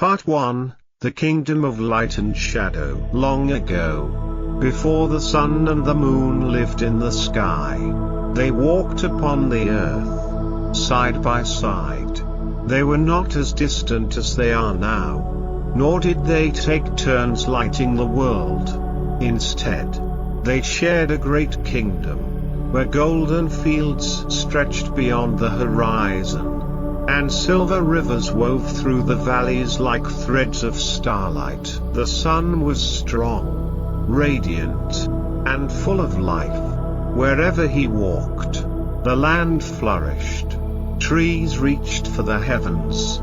Part 1, The Kingdom of Light and Shadow. Long ago, before the sun and the moon lived in the sky, they walked upon the earth, side by side. They were not as distant as they are now, nor did they take turns lighting the world. Instead, they shared a great kingdom, where golden fields stretched beyond the horizon, and silver rivers wove through the valleys like threads of starlight. The sun was strong, radiant, and full of life. Wherever he walked, the land flourished. Trees reached for the heavens.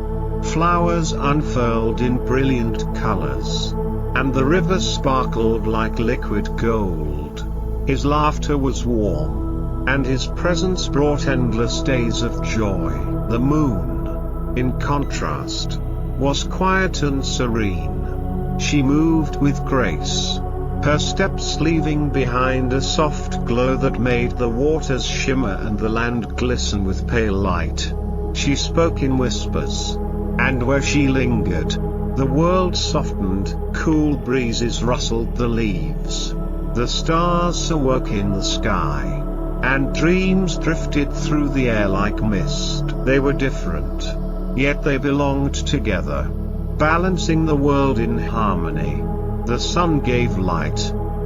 Flowers unfurled in brilliant colors, and the rivers sparkled like liquid gold. His laughter was warm, and his presence brought endless days of joy. The moon, in contrast, was quiet and serene. She moved with grace, her steps leaving behind a soft glow that made the waters shimmer and the land glisten with pale light. She spoke in whispers, and where she lingered, the world softened. Cool breezes rustled the leaves. The stars awoke in the sky, and dreams drifted through the air like mist. They were different, yet they belonged together, balancing the world in harmony. The sun gave light,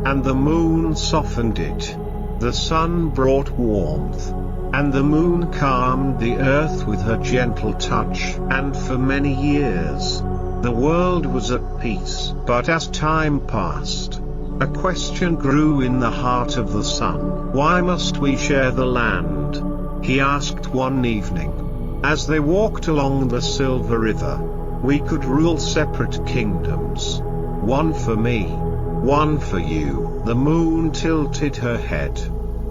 and the moon softened it. The sun brought warmth, and the moon calmed the earth with her gentle touch. And for many years, the world was at peace. But as time passed, a question grew in the heart of the sun. Why must we share the land? He asked one evening, as they walked along the silver river. We could rule separate kingdoms. One for me, one for you. The moon tilted her head,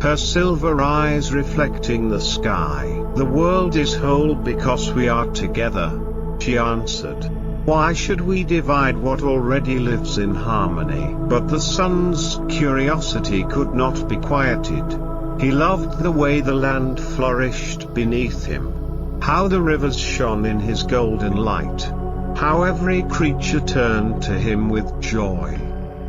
her silver eyes reflecting the sky. The world is whole because we are together, she answered. Why should we divide what already lives in harmony? But the sun's curiosity could not be quieted. He loved the way the land flourished beneath him, how the rivers shone in his golden light, how every creature turned to him with joy.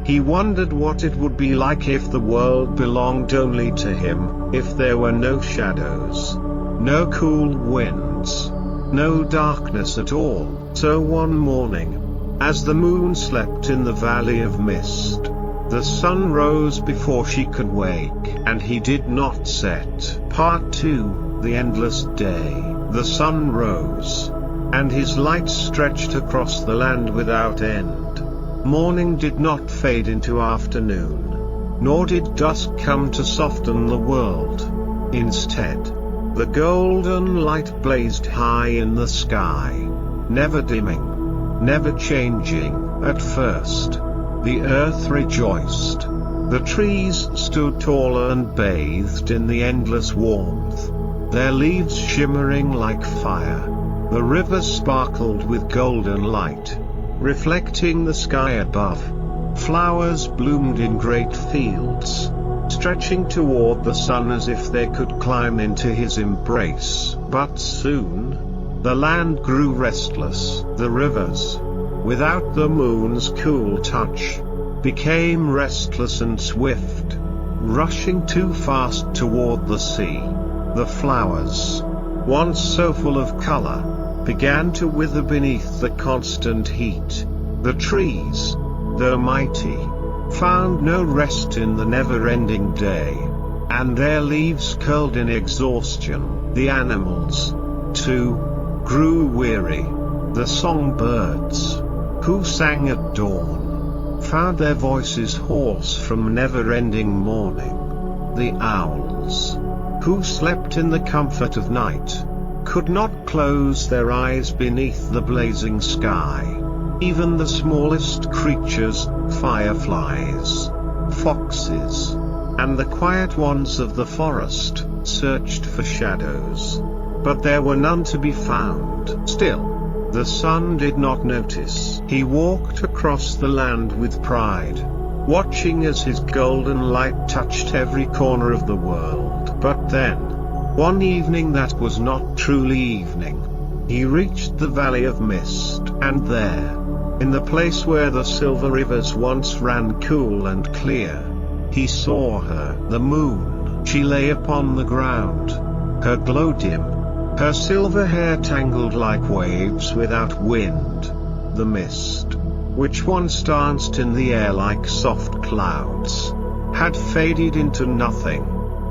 He wondered what it would be like if the world belonged only to him, if there were no shadows, no cool winds, no darkness at all. So one morning, as the moon slept in the valley of mist, the sun rose before she could wake, and he did not set. Part 2, The Endless Day. The sun rose, and his light stretched across the land without end. Morning did not fade into afternoon, nor did dusk come to soften the world. Instead, the golden light blazed high in the sky, never dimming, never changing. At first, the earth rejoiced. The trees stood taller and bathed in the endless warmth, their leaves shimmering like fire. The rivers sparkled with golden light, reflecting the sky above. Flowers bloomed in great fields, stretching toward the sun as if they could climb into his embrace. But soon, the land grew restless. The rivers, without the moon's cool touch, became restless and swift, rushing too fast toward the sea. The flowers, once so full of color, began to wither beneath the constant heat. The trees, though mighty, found no rest in the never-ending day, and their leaves curled in exhaustion. The animals, too, grew weary. The songbirds, who sang at dawn, found their voices hoarse from never-ending mourning. The owls, who slept in the comfort of night, could not close their eyes beneath the blazing sky. Even the smallest creatures, fireflies, foxes, and the quiet ones of the forest, searched for shadows. But there were none to be found. Still, the sun did not notice. He walked across the land with pride, watching as his golden light touched every corner of the world. But then, one evening that was not truly evening, He reached the valley of mist, and there, in the place where the silver rivers once ran cool and clear, he saw her, the moon. She lay upon the ground, her glow dim, her silver hair tangled like waves without wind. The mist, which once danced in the air like soft clouds, had faded into nothing.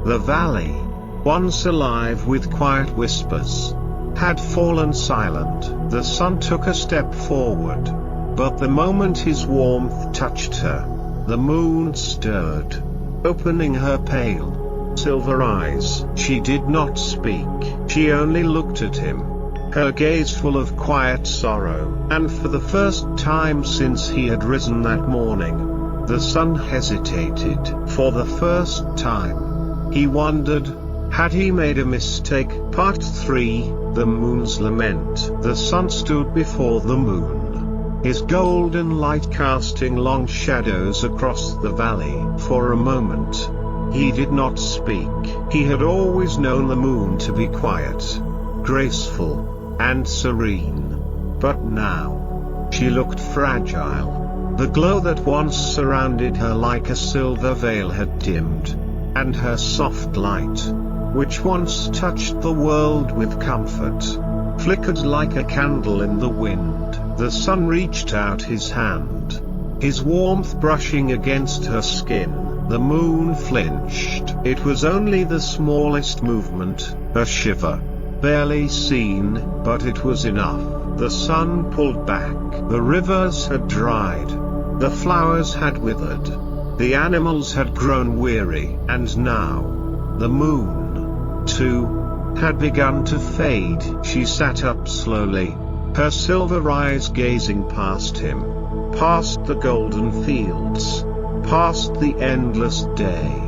The valley, once alive with quiet whispers, had fallen silent. The sun took a step forward, but the moment his warmth touched her, the moon stirred, opening her pale, silver eyes. She did not speak, she only looked at him, her gaze full of quiet sorrow. And for the first time since he had risen that morning, the sun hesitated. For the first time, he wondered, had he made a mistake? Part 3, The Moon's Lament. The sun stood before the moon, his golden light casting long shadows across the valley. For a moment, he did not speak. He had always known the moon to be quiet, graceful, and serene. But now, she looked fragile. The glow that once surrounded her like a silver veil had dimmed, and her soft light, which once touched the world with comfort, flickered like a candle in the wind. The sun reached out his hand, his warmth brushing against her skin. The moon flinched. It was only the smallest movement, a shiver, barely seen, but it was enough. The sun pulled back. The rivers had dried, the flowers had withered, the animals had grown weary, and now, the moon, too, had begun to fade. She sat up slowly, her silver eyes gazing past him, past the golden fields, past the endless day.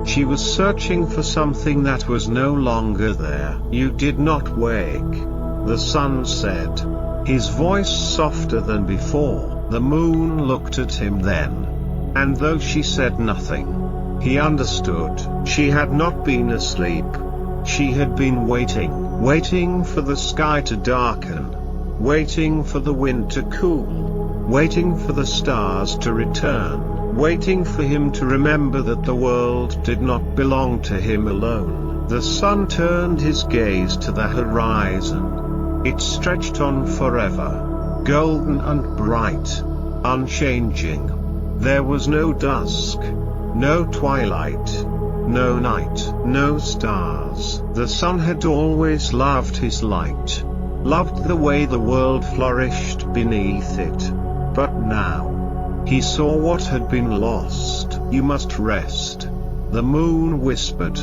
She was searching for something that was no longer there. "You did not wake," the sun said, his voice softer than before. The moon looked at him then, and though she said nothing, he understood. She had not been asleep. She had been waiting, waiting for the sky to darken, waiting for the wind to cool, waiting for the stars to return, waiting for him to remember that the world did not belong to him alone. The sun turned his gaze to the horizon. It stretched on forever, golden and bright, unchanging. There was no dusk, no twilight, no night, no stars. The sun had always loved his light, loved the way the world flourished beneath it. But now, he saw what had been lost. "You must rest," the moon whispered,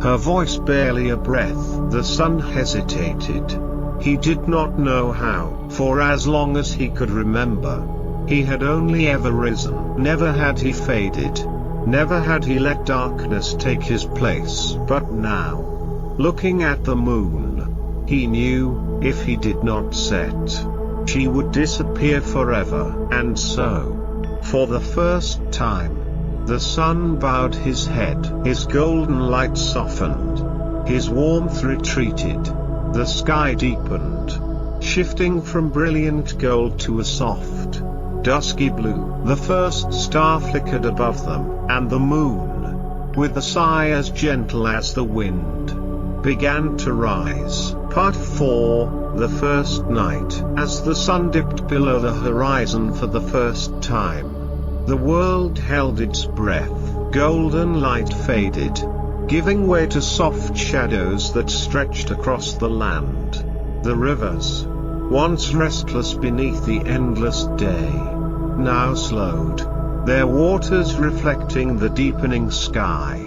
her voice barely a breath. The sun hesitated. He did not know how. For as long as he could remember, he had only ever risen. Never had he faded. Never had he let darkness take his place. But now, looking at the moon, he knew, if he did not set, she would disappear forever. And so, for the first time, the sun bowed his head. His golden light softened. His warmth retreated. The sky deepened, shifting from brilliant gold to a soft, dusky blue. The first star flickered above them, and the moon, with a sigh as gentle as the wind, began to rise. Part 4, The First Night. As the sun dipped below the horizon for the first time, the world held its breath. Golden light faded, giving way to soft shadows that stretched across the land. The rivers, once restless beneath the endless day, now slowed, their waters reflecting the deepening sky.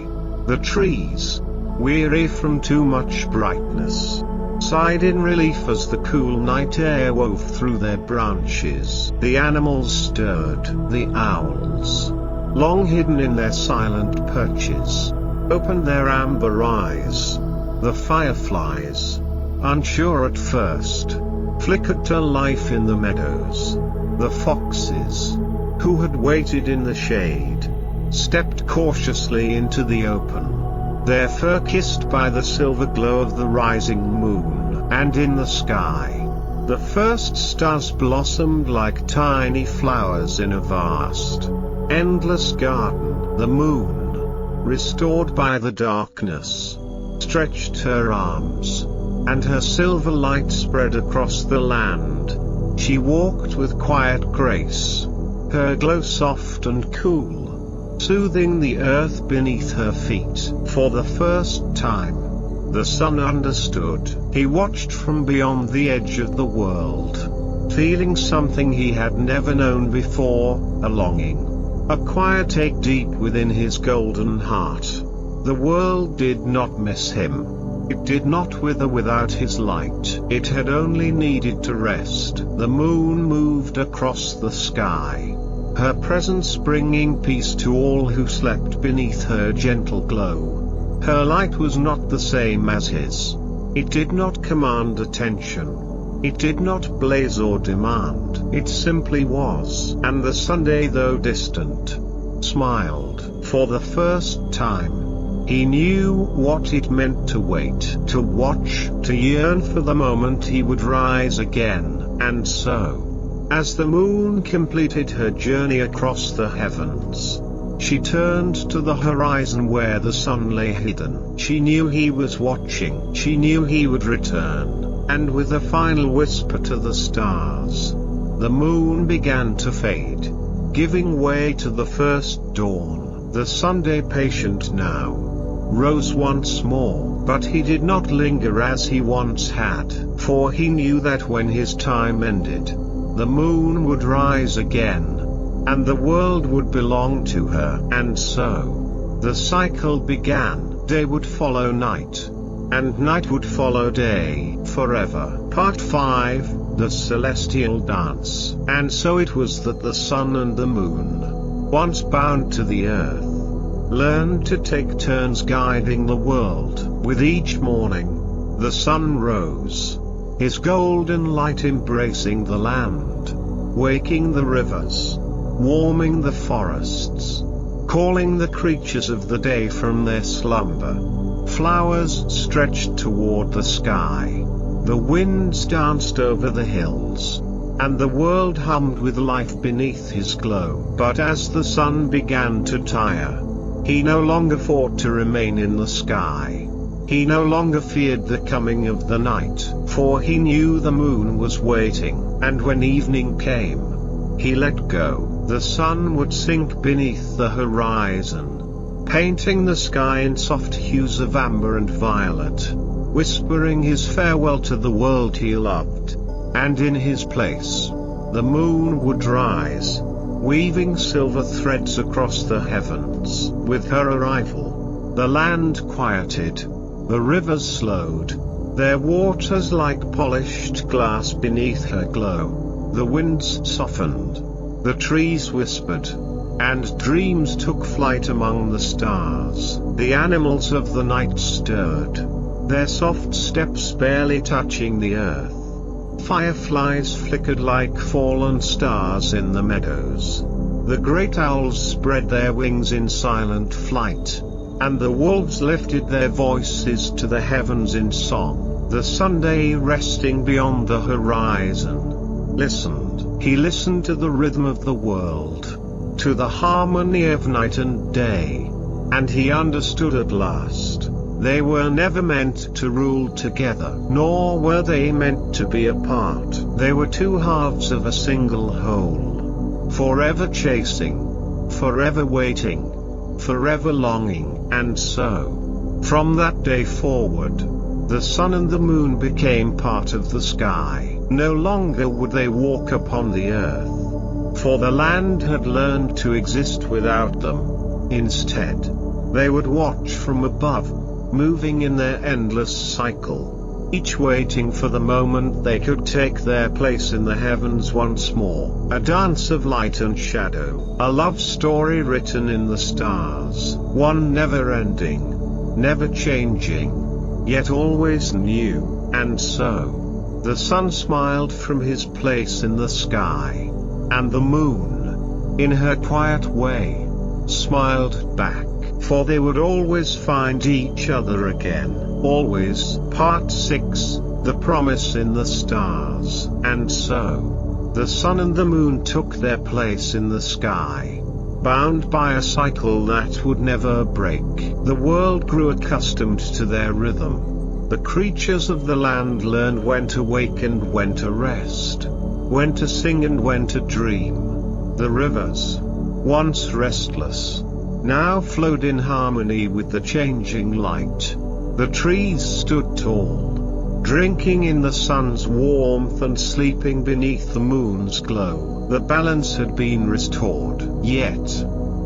The trees, weary from too much brightness, sighed in relief as the cool night air wove through their branches. The animals stirred. The owls, long hidden in their silent perches, opened their amber eyes. The fireflies, unsure at first, flickered to life in the meadows. The foxes, who had waited in the shade, stepped cautiously into the open, their fur kissed by the silver glow of the rising moon. and in the sky, the first stars blossomed like tiny flowers in a vast, endless garden. The moon, restored by the darkness, stretched her arms, and her silver light spread across the land. She walked with quiet grace, her glow soft and cool, soothing the earth beneath her feet. For the first time, the sun understood. He watched from beyond the edge of the world, feeling something he had never known before, a longing, a quiet ache deep within his golden heart. The world did not miss him. It did not wither without his light. It had only needed to rest. The moon moved across the sky, her presence bringing peace to all who slept beneath her gentle glow. Her light was not the same as his. It did not command attention. It did not blaze or demand. It simply was. And the Sunday, though distant, smiled. For the first time, he knew what it meant to wait, to watch, to yearn for the moment he would rise again. And so, as the moon completed her journey across the heavens, she turned to the horizon where the sun lay hidden. She knew he was watching. She knew he would return. And with a final whisper to the stars, the moon began to fade, giving way to the first dawn. The Sunday, patient now, rose once more. But he did not linger as he once had, for he knew that when his time ended, the moon would rise again, and the world would belong to her. And so, the cycle began. Day would follow night, and night would follow day, forever. Part 5, The Celestial Dance. And so it was that the sun and the moon, once bound to the earth, learned to take turns guiding the world. With each morning, the sun rose, his golden light embracing the land, waking the rivers, warming the forests, calling the creatures of the day from their slumber. Flowers stretched toward the sky, the winds danced over the hills, and the world hummed with life beneath his glow. But as the sun began to tire, he no longer fought to remain in the sky. He no longer feared the coming of the night, for he knew the moon was waiting. And when evening came, he let go. The sun would sink beneath the horizon, painting the sky in soft hues of amber and violet, whispering his farewell to the world he loved. And in his place, the moon would rise, weaving silver threads across the heavens. With her arrival, the land quieted, the rivers slowed, their waters like polished glass beneath her glow. The winds softened, the trees whispered, and dreams took flight among the stars. The animals of the night stirred, their soft steps barely touching the earth. Fireflies flickered like fallen stars in the meadows. The great owls spread their wings in silent flight, and the wolves lifted their voices to the heavens in song. The Sunday, resting beyond the horizon, listened. He listened to the rhythm of the world, to the harmony of night and day, and he understood at last. They were never meant to rule together, nor were they meant to be apart. They were two halves of a single whole, forever chasing, forever waiting, forever longing. And so, from that day forward, the sun and the moon became part of the sky. No longer would they walk upon the earth, for the land had learned to exist without them. Instead, they would watch from above, moving in their endless cycle, each waiting for the moment they could take their place in the heavens once more. A dance of light and shadow, a love story written in the stars, one never ending, never changing, yet always new. And so, the sun smiled from his place in the sky, and the moon, in her quiet way, smiled back. For they would always find each other again. Always. Part 6, the promise in the stars. And so, the sun and the moon took their place in the sky, bound by a cycle that would never break. The world grew accustomed to their rhythm. The creatures of the land learned when to wake and when to rest, when to sing and when to dream. The rivers, once restless, now flowed in harmony with the changing light. The trees stood tall, drinking in the sun's warmth and sleeping beneath the moon's glow. The balance had been restored. Yet,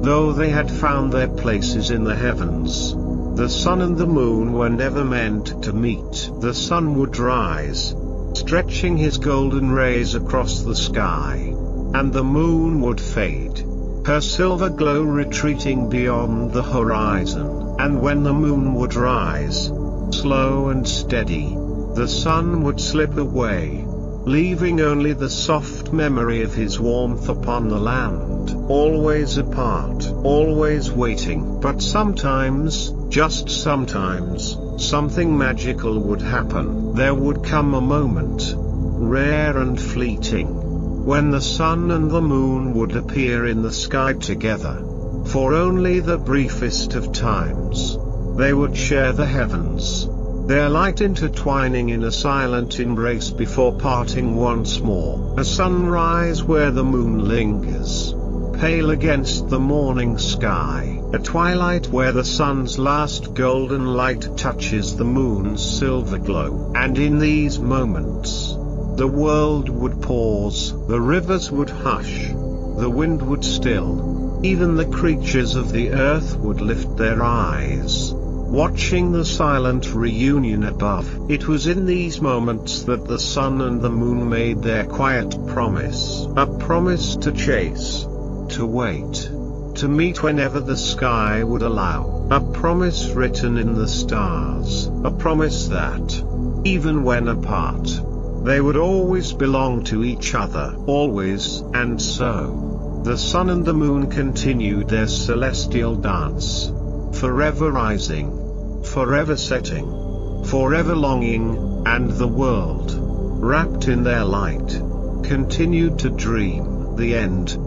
though they had found their places in the heavens, the sun and the moon were never meant to meet. The sun would rise, stretching his golden rays across the sky, and the moon would fade, her silver glow retreating beyond the horizon. And when the moon would rise, slow and steady, the sun would slip away, leaving only the soft memory of his warmth upon the land. Always apart, always waiting. But sometimes, just sometimes, something magical would happen. There would come a moment, rare and fleeting, when the sun and the moon would appear in the sky together. For only the briefest of times, they would share the heavens, their light intertwining in a silent embrace before parting once more. A sunrise where the moon lingers, pale against the morning sky. A twilight where the sun's last golden light touches the moon's silver glow. And in these moments, the world would pause, the rivers would hush, the wind would still. Even the creatures of the earth would lift their eyes, watching the silent reunion above. It was in these moments that the sun and the moon made their quiet promise. A promise to chase, to wait, to meet whenever the sky would allow. A promise written in the stars. A promise that, even when apart, they would always belong to each other. Always. And so, the sun and the moon continued their celestial dance, forever rising, forever setting, forever longing, and the world, wrapped in their light, continued to dream. The end.